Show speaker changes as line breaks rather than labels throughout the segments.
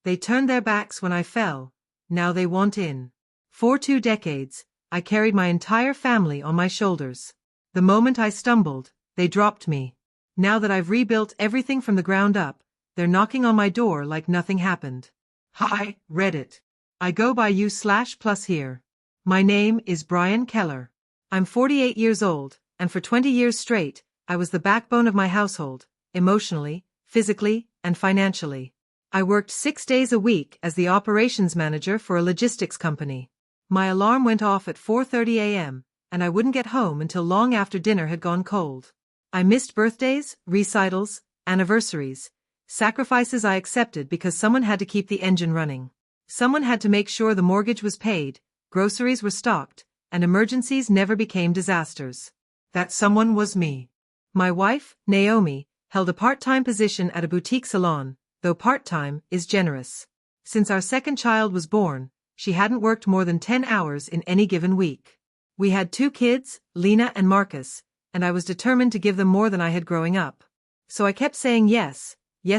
They turned their backs when I fell, now they want in. For 2 decades, I carried my entire family on my shoulders. The moment I stumbled, they dropped me. Now that I've rebuilt everything from the ground up, they're knocking on my door like nothing happened. Hi, Reddit. I go by u/plus here. My name is Brian Keller. I'm 48 years old, and for 20 years straight, I was the backbone of my household, emotionally, physically, and financially. I worked 6 days a week as the operations manager for a logistics company. My alarm went off at 4:30 a.m., and I wouldn't get home until long after dinner had gone cold. I missed birthdays, recitals, anniversaries, sacrifices I accepted because someone had to keep the engine running. Someone had to make sure the mortgage was paid, groceries were stocked, and emergencies never became disasters. That someone was me. My wife, Naomi, held a part-time position at a boutique salon, though part-time is generous. Since our second child was born, she hadn't worked more than 10 hours in any given week. We had 2 kids, Lena and Marcus, and I was determined to give them more than I had growing up. So I kept saying yes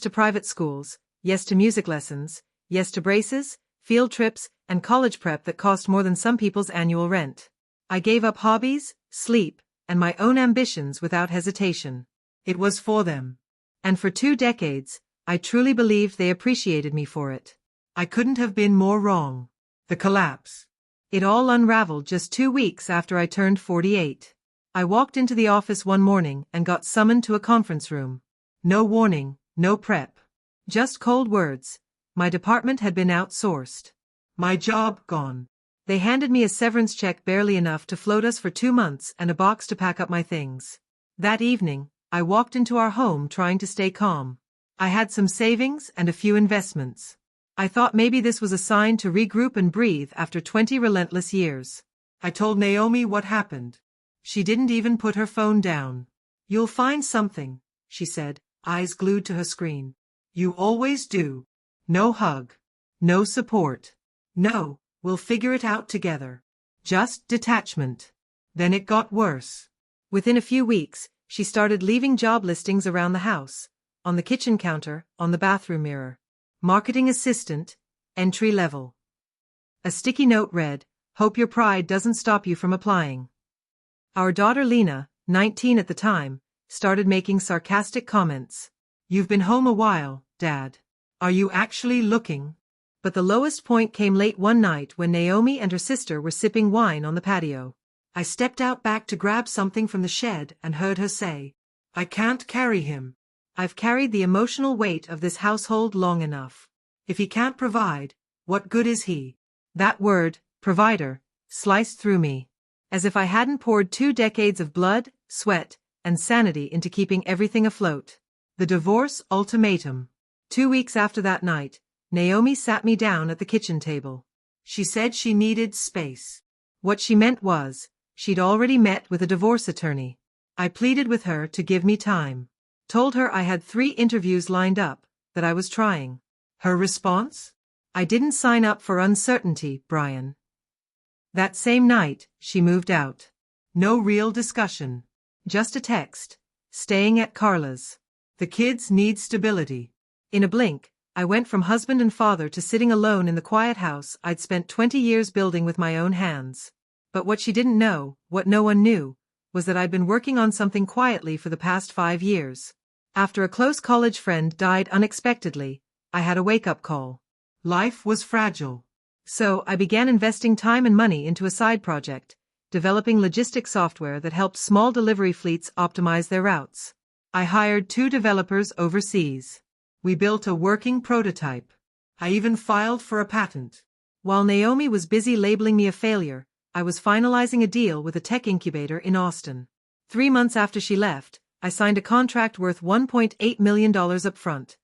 to private schools, yes to music lessons, yes to braces, field trips, and college prep that cost more than some people's annual rent. I gave up hobbies, sleep, and my own ambitions without hesitation. It was for them. And for 2 decades, I truly believed they appreciated me for it. I couldn't have been more wrong. The collapse. It all unraveled just 2 weeks after I turned 48. I walked into the office one morning and got summoned to a conference room. No warning, no prep. Just cold words. My department had been outsourced. My job gone. They handed me a severance check barely enough to float us for 2 months and a box to pack up my things. That evening, I walked into our home trying to stay calm. I had some savings and a few investments. I thought maybe this was a sign to regroup and breathe after 20 relentless years. I told Naomi what happened. She didn't even put her phone down. You'll find something, she said, eyes glued to her screen. You always do. No hug. No support. No, we'll figure it out together. Just detachment. Then it got worse. Within a few weeks, she started leaving job listings around the house, on the kitchen counter, on the bathroom mirror. Marketing assistant, entry level. A sticky note read, "Hope your pride doesn't stop you from applying." Our daughter Lena, 19 at the time, started making sarcastic comments. "You've been home a while, Dad. Are you actually looking?" But the lowest point came late one night when Naomi and her sister were sipping wine on the patio. I stepped out back to grab something from the shed and heard her say, "I can't carry him. I've carried the emotional weight of this household long enough. If he can't provide, what good is he?" That word, provider, sliced through me. As if I hadn't poured 2 decades of blood, sweat, and sanity into keeping everything afloat. The divorce ultimatum. 2 weeks after that night, Naomi sat me down at the kitchen table. She said she needed space. What she meant was, she'd already met with a divorce attorney. I pleaded with her to give me time. Told her I had 3 interviews lined up, that I was trying. Her response? "I didn't sign up for uncertainty, Brian." That same night, she moved out. No real discussion. Just a text. "Staying at Carla's. The kids need stability." In a blink, I went from husband and father to sitting alone in the quiet house I'd spent 20 years building with my own hands. But what she didn't know, what no one knew, was that I'd been working on something quietly for the past 5 years. After a close college friend died unexpectedly, I had a wake-up call. Life was fragile. So I began investing time and money into a side project, developing logistics software that helped small delivery fleets optimize their routes. I hired 2 developers overseas. We built a working prototype. I even filed for a patent. While Naomi was busy labeling me a failure, I was finalizing a deal with a tech incubator in Austin. 3 months after she left, I signed a contract worth $1.8 million upfront,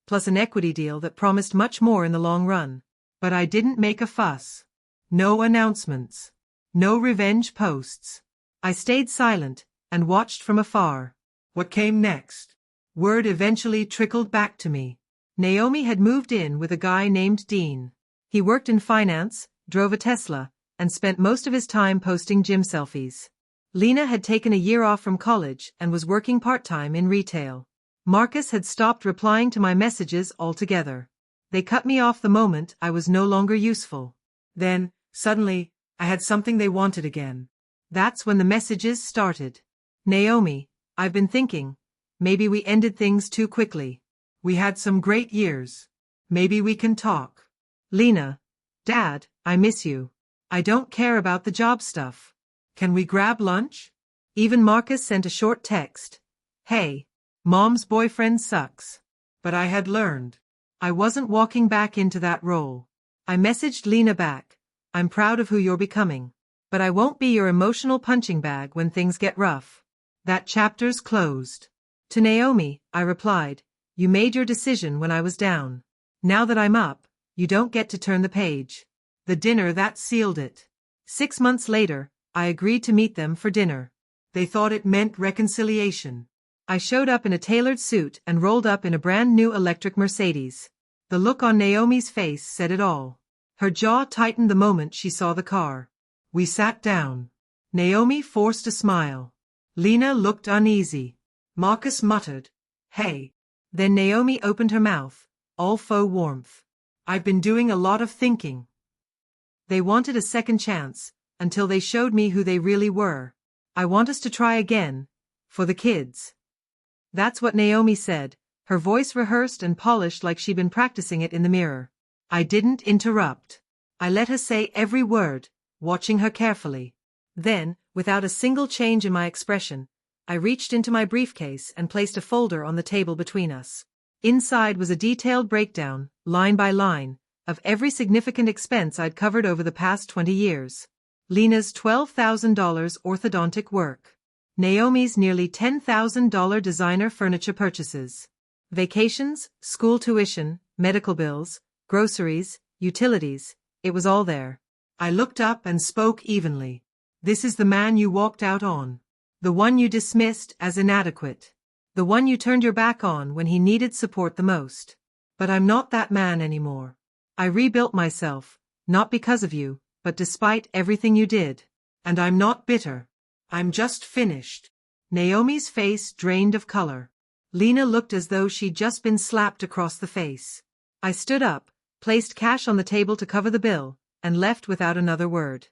plus an equity deal that promised much more in the long run. But I didn't make a fuss. No announcements. No revenge posts. I stayed silent and watched from afar. What came next? Word eventually trickled back to me. Naomi had moved in with a guy named Dean. He worked in finance, drove a Tesla, and spent most of his time posting gym selfies. Lena had taken a year off from college and was working part-time in retail. Marcus had stopped replying to my messages altogether. They cut me off the moment I was no longer useful. Then, suddenly, I had something they wanted again. That's when the messages started. Naomi, I've been thinking, maybe we ended things too quickly. We had some great years. Maybe we can talk. Lena, Dad, I miss you. I don't care about the job stuff. Can we grab lunch? Even Marcus sent a short text. Hey, Mom's boyfriend sucks. But I had learned. I wasn't walking back into that role. I messaged Lena back. I'm proud of who you're becoming. But I won't be your emotional punching bag when things get rough. That chapter's closed. To Naomi, I replied, you made your decision when I was down. Now that I'm up, you don't get to turn the page. The dinner that sealed it. 6 months later, I agreed to meet them for dinner. They thought it meant reconciliation. I showed up in a tailored suit and rolled up in a brand new electric Mercedes. The look on Naomi's face said it all. Her jaw tightened the moment she saw the car. We sat down. Naomi forced a smile. Lena looked uneasy. Marcus muttered, hey. Then Naomi opened her mouth, all faux warmth. I've been doing a lot of thinking. They wanted a second chance, until they showed me who they really were. I want us to try again. For the kids. That's what Naomi said, her voice rehearsed and polished like she'd been practicing it in the mirror. I didn't interrupt. I let her say every word, watching her carefully. Then, without a single change in my expression, I reached into my briefcase and placed a folder on the table between us. Inside was a detailed breakdown, line by line, of every significant expense I'd covered over the past 20 years. Lena's $12,000 orthodontic work. Naomi's nearly $10,000 designer furniture purchases. Vacations, school tuition, medical bills, groceries, utilities, it was all there. I looked up and spoke evenly. This is the man you walked out on. The one you dismissed as inadequate. The one you turned your back on when he needed support the most. But I'm not that man anymore. I rebuilt myself, not because of you, but despite everything you did. And I'm not bitter. I'm just finished. Naomi's face drained of color. Lena looked as though she'd just been slapped across the face. I stood up, placed cash on the table to cover the bill, and left without another word.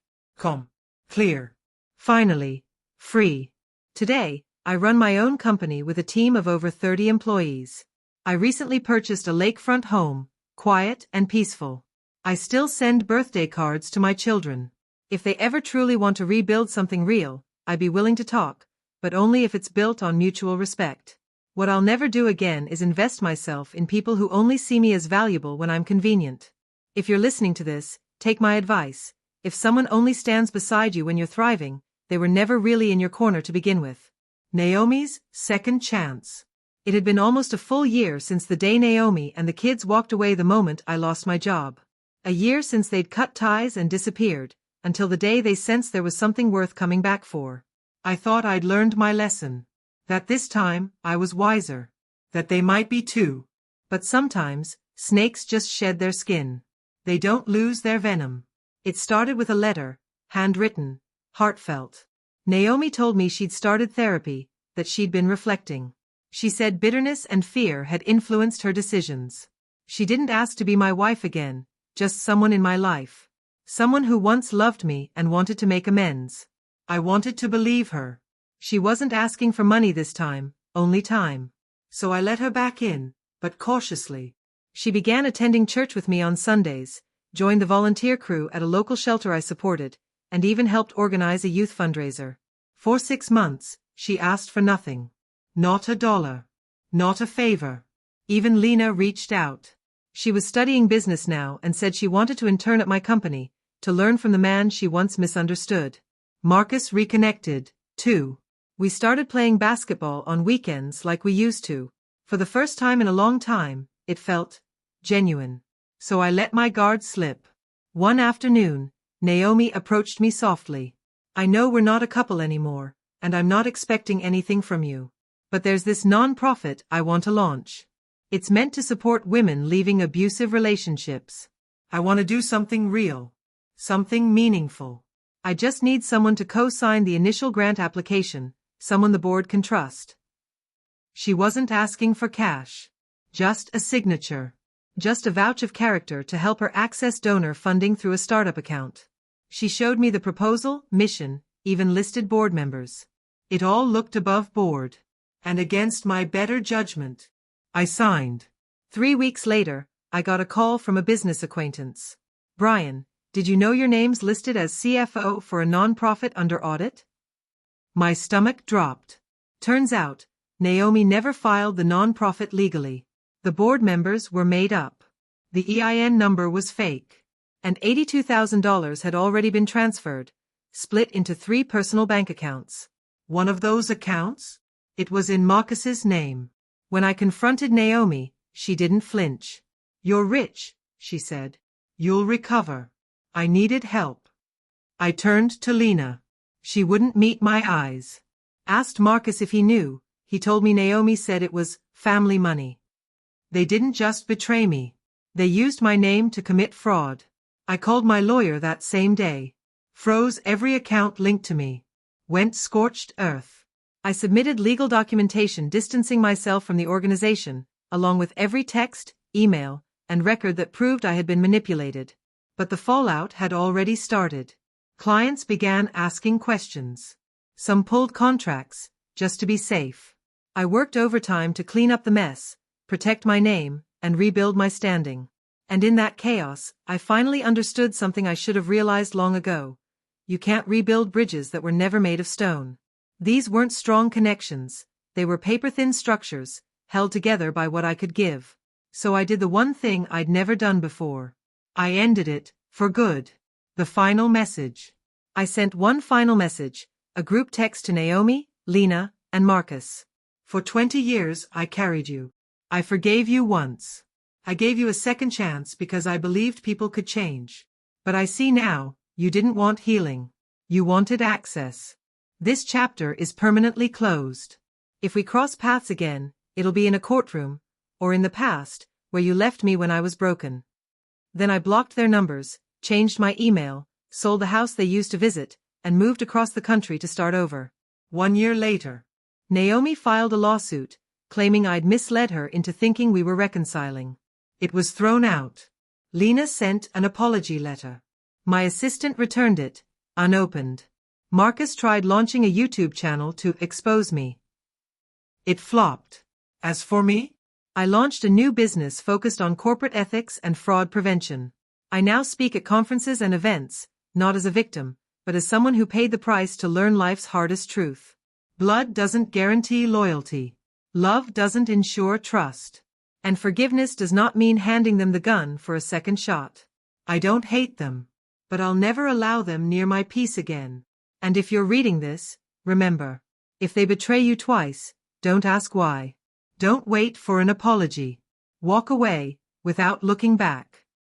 Clear. Finally. Free. Today, I run my own company with a team of over 30 employees. I recently purchased a lakefront home, quiet and peaceful. I still send birthday cards to my children. If they ever truly want to rebuild something real, I'd be willing to talk, but only if it's built on mutual respect. What I'll never do again is invest myself in people who only see me as valuable when I'm convenient. If you're listening to this, take my advice. If someone only stands beside you when you're thriving, they were never really in your corner to begin with. Naomi's second chance. It had been almost a full year since the day Naomi and the kids walked away the moment I lost my job. A year since they'd cut ties and disappeared, until the day they sensed there was something worth coming back for. I thought I'd learned my lesson. That this time, I was wiser. That they might be too. But sometimes, snakes just shed their skin. They don't lose their venom. It started with a letter, handwritten, heartfelt. Naomi told me she'd started therapy, that she'd been reflecting. She said bitterness and fear had influenced her decisions. She didn't ask to be my wife again, just someone in my life. Someone who once loved me and wanted to make amends. I wanted to believe her. She wasn't asking for money this time, only time. So I let her back in, but cautiously. She began attending church with me on Sundays, joined the volunteer crew at a local shelter I supported, and even helped organize a youth fundraiser. For 6 months, she asked for nothing. Not a dollar. Not a favor. Even Lena reached out. She was studying business now and said she wanted to intern at my company, to learn from the man she once misunderstood. Marcus reconnected, too. We started playing basketball on weekends like we used to. For the first time in a long time, it felt genuine. So I let my guard slip. One afternoon, Naomi approached me softly. I know we're not a couple anymore, and I'm not expecting anything from you. But there's this non-profit I want to launch. It's meant to support women leaving abusive relationships. I want to do something real. Something meaningful. I just need someone to co-sign the initial grant application, someone the board can trust. She wasn't asking for cash. Just a signature. Just a vouch of character to help her access donor funding through a startup account. She showed me the proposal, mission, even listed board members. It all looked above board. And against my better judgment, I signed. 3 weeks later, I got a call from a business acquaintance. Brian, did you know your name's listed as CFO for a nonprofit under audit? My stomach dropped. Turns out, Naomi never filed the nonprofit legally. The board members were made up. The EIN number was fake. And $82,000 had already been transferred, split into 3 personal bank accounts. One of those accounts? It was in Marcus's name. When I confronted Naomi, she didn't flinch. You're rich, she said. You'll recover. I needed help. I turned to Lena. She wouldn't meet my eyes. Asked Marcus if he knew. He told me Naomi said it was family money. They didn't just betray me. They used my name to commit fraud. I called my lawyer that same day. Froze every account linked to me. Went scorched earth. I submitted legal documentation distancing myself from the organization, along with every text, email, and record that proved I had been manipulated. But the fallout had already started. Clients began asking questions. Some pulled contracts, just to be safe. I worked overtime to clean up the mess, protect my name, and rebuild my standing. And in that chaos, I finally understood something I should have realized long ago. You can't rebuild bridges that were never made of stone. These weren't strong connections, they were paper-thin structures, held together by what I could give. So I did the one thing I'd never done before. I ended it, for good. The final message. I sent one final message, a group text to Naomi, Lena, and Marcus. For 20 years I carried you. I forgave you once. I gave you a second chance because I believed people could change. But I see now, you didn't want healing. You wanted access. This chapter is permanently closed. If we cross paths again, it'll be in a courtroom, or in the past, where you left me when I was broken. Then I blocked their numbers, changed my email, sold the house they used to visit, and moved across the country to start over. 1 year later, Naomi filed a lawsuit, claiming I'd misled her into thinking we were reconciling. It was thrown out. Lena sent an apology letter. My assistant returned it, unopened. Marcus tried launching a YouTube channel to expose me. It flopped. As for me, I launched a new business focused on corporate ethics and fraud prevention. I now speak at conferences and events, not as a victim, but as someone who paid the price to learn life's hardest truth. Blood doesn't guarantee loyalty. Love doesn't ensure trust. And forgiveness does not mean handing them the gun for a second shot. I don't hate them, but I'll never allow them near my peace again. And if you're reading this, remember, if they betray you twice, don't ask why. Don't wait for an apology. Walk away, without looking back.